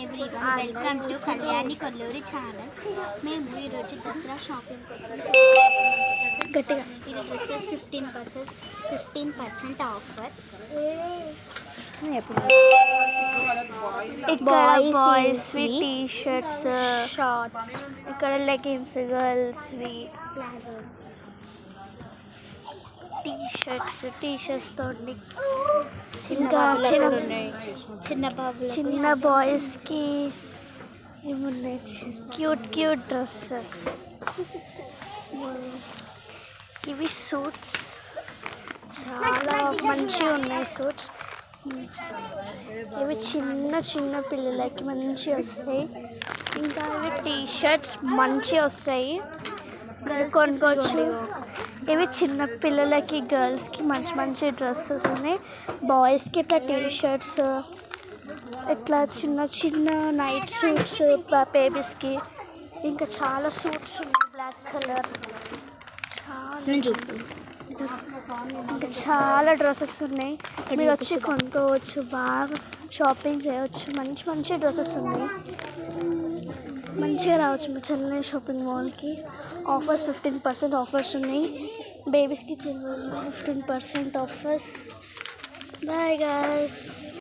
Everyone welcome to Kalyani Kolluri channel. మేము ఈరోజు Dasara shopping కోసం గట్టిగా ఇది డ్రెస్సెస్ 15% ఆఫర్. ఇక్కడ boys v T shirts, shorts, ఇక్కడ leggings girls v T shirts తోటి ఇంకా చిన్న బాయ్స్ కి ఏమున్నాయి క్యూట్ డ్రెస్సెస్. ఇవి సూట్స్ చాలా మంచిగా ఉన్నాయి. సూట్స్ ఇవి చిన్న పిల్లలకి మంచిగా వస్తాయి. ఇంకా ఇవి టీ షర్ట్స్ మంచిగా వస్తాయి, కొనుక్కోవచ్చు. ఇవి చిన్న పిల్లలకి గర్ల్స్కి మంచి డ్రెస్సెస్ ఉన్నాయి. బాయ్స్కి ఇట్లా టీ షర్ట్స్, ఇట్లా చిన్న నైట్ సూట్స్ బేబీస్కి. ఇంకా చాలా సూట్స్ ఉన్నాయి బ్లాక్ కలర్. ఇంకా చాలా డ్రెస్సెస్ ఉన్నాయి. మీరు వచ్చి కొనుక్కోవచ్చు, బాగా షాపింగ్ చేయవచ్చు. మంచి డ్రెస్సెస్ ఉన్నాయి. మంచిగా రావచ్చు మీ చెన్నై షాపింగ్ మాల్కి. ఆఫర్స్ 15% ఆఫర్స్ ఉన్నాయి. బేబీస్కి 15% ఆఫర్స్. Bye guys.